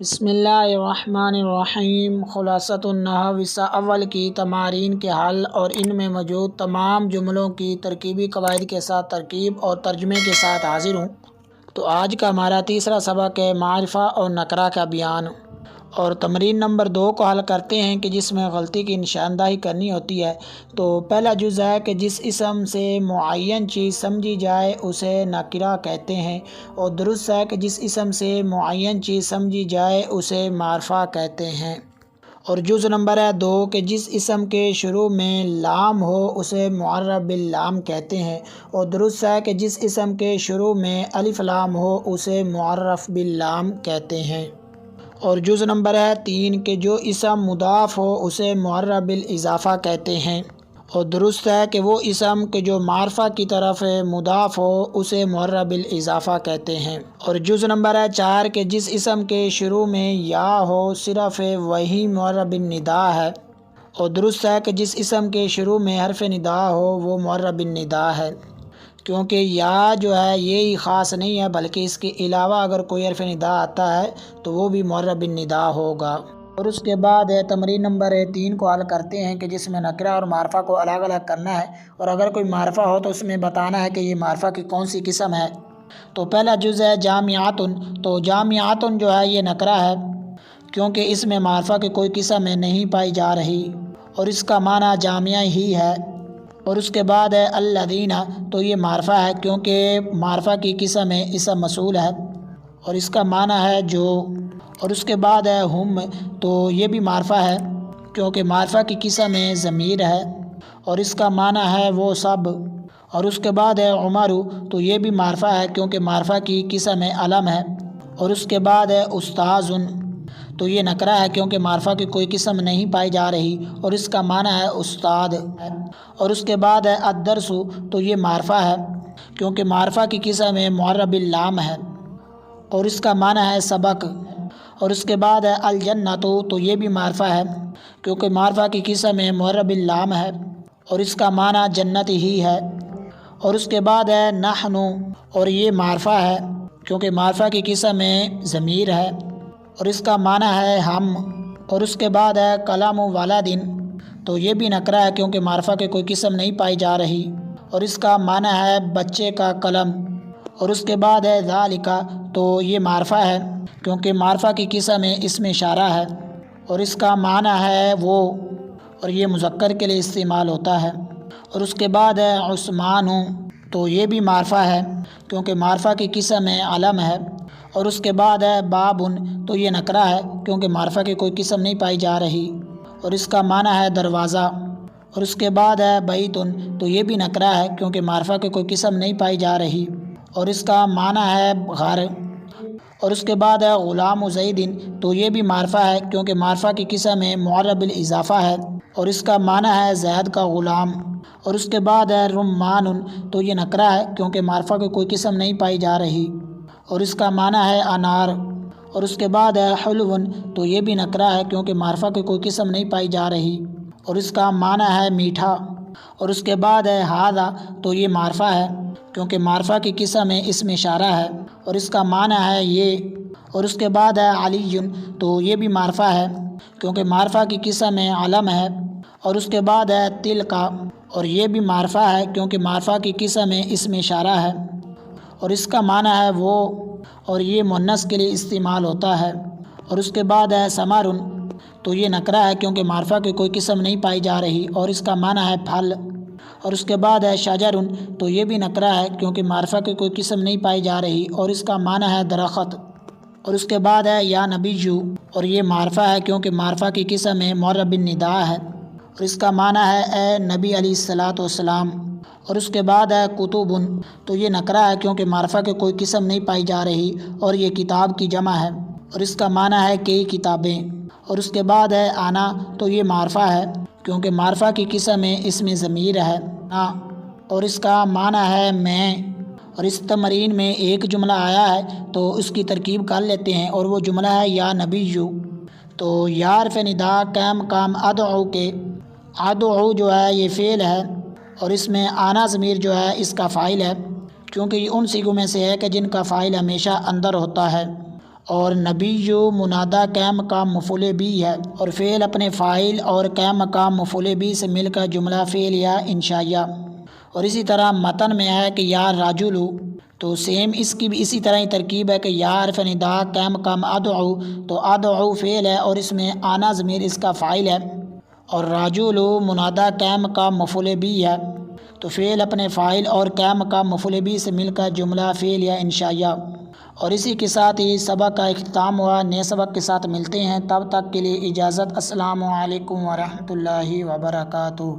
بسم اللہ الرحمن الرحیم۔ خلاصۃ النحو حصہ اول کی تمارین کے حل اور ان میں موجود تمام جملوں کی ترکیبی قواعد کے ساتھ ترکیب اور ترجمے کے ساتھ حاضر ہوں۔ تو آج کا ہمارا تیسرا سبق ہے معرفہ اور نکرہ کا بیان، اور تمرین نمبر 2 کو حل کرتے ہیں کہ جس میں غلطی کی نشاندہی کرنی ہوتی ہے۔ تو پہلا جز ہے کہ جس اسم سے معین چیز سمجھی جائے اسے نکرہ کہتے ہیں، اور درست ہے کہ جس اسم سے معین چیز سمجھی جائے اسے معرفہ کہتے ہیں۔ اور جز نمبر 2 کہ جس اسم کے شروع میں لام ہو اسے معرف باللام کہتے ہیں، اور درست ہے کہ جس اسم کے شروع میں الف لام ہو اسے معرف باللام کہتے ہیں۔ اور جز نمبر 3 کہ جو اسم مضاف ہو اسے معرف بالاضافہ کہتے ہیں، اور درست ہے کہ وہ اسم کہ جو معرفہ کی طرف مضاف ہو اسے معرف بالاضافہ کہتے ہیں۔ اور جز نمبر 4 کہ جس اسم کے شروع میں یا ہو صرف وہی معرف بالنداء ہے، اور درست ہے کہ جس اسم کے شروع میں حرف ندا ہو وہ معرف بالنداء ہے، کیونکہ یا جو ہے یہی خاص نہیں ہے بلکہ اس کے علاوہ اگر کوئی حرف ندا آتا ہے تو وہ بھی معرف بالنداء ہوگا۔ اور اس کے بعد تمرین نمبر 3 کو حل کرتے ہیں کہ جس میں نکرہ اور معرفہ کو الگ الگ کرنا ہے، اور اگر کوئی معرفہ ہو تو اس میں بتانا ہے کہ یہ معرفہ کی کون سی قسم ہے۔ تو پہلا جز ہے جامعاتن۔ تو جامعاتن جو ہے یہ نکرہ ہے کیونکہ اس میں معرفہ کی کوئی قسم نہیں پائی جا رہی، اور اس کا معنی جامعہ ہی ہے۔ اور اس کے بعد ہے الذین، تو یہ معرفہ ہے کیونکہ معرفہ کی قسم اسم موصول ہے اور اس کا معنی ہے جو۔ اور اس کے بعد ہے ہم، تو یہ بھی معرفہ ہے کیونکہ معرفہ کی قسم ضمیر ہے اور اس کا معنی ہے وہ سب۔ اور اس کے بعد ہے عمر، تو یہ بھی معرفہ ہے کیونکہ معرفہ کی قسم علم ہے۔ اور اس کے بعد ہے استاذ، تو یہ نکرہ ہے کیونکہ معرفہ کی کوئی قسم نہیں پائی جا رہی اور اس کا معنی ہے استاد۔ اور اس کے بعد ہے الدرس، تو یہ معرفہ ہے کیونکہ معرفہ کی قسم معرف باللام ہے اور اس کا معنی ہے سبق۔ اور اس کے بعد ہے الجنت، تو یہ بھی معرفہ ہے کیونکہ معرفہ کی قسم معرف باللام ہے اور اس کا معنی جنت ہی ہے۔ اور اس کے بعد ہے نحن، اور یہ معرفہ ہے کیونکہ معرفہ کی قسم ضمیر ہے اور اس کا معنی ہے ہم۔ اور اس کے بعد ہے کلام ولد، تو یہ بھی نکرہ ہے کیونکہ معرفہ کی کوئی قسم نہیں پائی جا رہی اور اس کا معنی ہے بچے کا قلم۔ اور اس کے بعد ہے ذالک، تو یہ معرفہ ہے کیونکہ معرفہ کی قسم اسم اشارہ ہے اور اس کا معنی ہے وہ، اور یہ مذکر کے لیے استعمال ہوتا ہے۔ اور اس کے بعد ہے عثمان، تو یہ بھی معرفہ ہے کیونکہ معرفہ کی قسم علم ہے۔ اور اس کے بعد ہے باب، تو یہ نکرہ ہے کیونکہ معرفہ کی کوئی قسم نہیں پائی جا رہی اور اس کا معنی ہے دروازہ۔ اور اس کے بعد ہے بیت، تو یہ بھی نکرہ ہے کیونکہ معرفہ کی کوئی قسم نہیں پائی جا رہی اور اس کا معنی ہے گھر۔ اور اس کے بعد ہے غلام زید، تو یہ بھی معرفہ ہے کیونکہ معرفہ کی قسم معرف بالاضافہ ہے اور اس کا معنی ہے زید کا غلام۔ اور اس کے بعد ہے رمان، تو یہ نکرہ ہے کیونکہ معرفہ کی کوئی قسم نہیں پائی جا رہی اور اس کا معنی ہے انار۔ اور اس کے بعد ہے حلو، تو یہ بھی نکرہ ہے کیونکہ معرفہ کی کوئی قسم نہیں پائی جا رہی اور اس کا معنی ہے میٹھا۔ اور اس کے بعد ہے ھذا، تو یہ معرفہ ہے کیونکہ معرفہ کی قسم اسم اشارہ ہے اور اس کا معنی ہے یہ۔ اور اس کے بعد ہے علی، تو یہ بھی معرفہ ہے کیونکہ معرفہ کی قسم علم ہے۔ اور اس کے بعد ہے تلک، اور یہ بھی معرفہ ہے کیونکہ معرفہ کی قسم اسم اشارہ ہے اور اس کا معنی ہے وہ، اور یہ مؤنث کے لیے استعمال ہوتا ہے۔ اور اس کے بعد ہے ثمر، تو یہ نکرہ ہے کیونکہ معرفہ کی کوئی قسم نہیں پائی جا رہی اور اس کا معنی ہے پھل۔ اور اس کے بعد ہے شجر، تو یہ بھی نکرہ ہے کیونکہ معرفہ کی کوئی قسم نہیں پائی جا رہی اور اس کا معنی ہے درخت۔ اور اس کے بعد ہے یا نبی، اور یہ معرفہ ہے کیونکہ معرفہ کی قسم معرف بالنداء ہے اور اس کا معنی ہے اے نبی علیہ الصلاۃ والسلام۔ اور اس کے بعد ہے کتب، تو یہ نکرہ ہے کیونکہ معرفہ کی کوئی قسم نہیں پائی جا رہی اور یہ کتاب کی جمع ہے اور اس کا معنی ہے کئی کتابیں۔ اور اس کے بعد ہے انا، تو یہ معرفہ ہے کیونکہ معرفہ کی قسم اسم ضمیر ہے اور اس کا معنی ہے میں۔ اور اس تمرین میں ایک جملہ آیا ہے تو اس کی ترکیب کر لیتے ہیں، اور وہ جملہ ہے یا نبی۔ تو یا حرف ندا قائم مقام ادعو کے، ادعو جو ہے یہ فعل ہے اور اس میں آنا ضمیر جو ہے اس کا فاعل ہے کیونکہ یہ ان صیغوں میں سے ہے کہ جن کا فاعل ہمیشہ اندر ہوتا ہے۔ اور نبیو منادہ کیا مقام مفعول بھی ہے، اور فعل اپنے فاعل اور کیا مقام مفعول بھی سے مل کر جملہ فعل یا انشائیہ۔ اور اسی طرح متن میں ہے کہ یا رجل، تو سیم اس کی بھی اسی طرح ہی ترکیب ہے کہ یا حرف ندا کیا مقام ادعو، تو ادعو فعل ہے اور اس میں آنا ضمیر اس کا فاعل ہے، اور رجل منادہ کیا مقام مفعول بھی ہے، تو فعل اپنے فاعل اور کیا مقام مفعول بھی سے مل کر جملہ فعل یا انشائیہ۔ اور اسی کے ساتھ ہی سبق کا اختتام ہوا۔ نئے سبق کے ساتھ ملتے ہیں، تب تک کے لیے اجازت۔ السلام علیکم ورحمۃ اللہ وبرکاتہ۔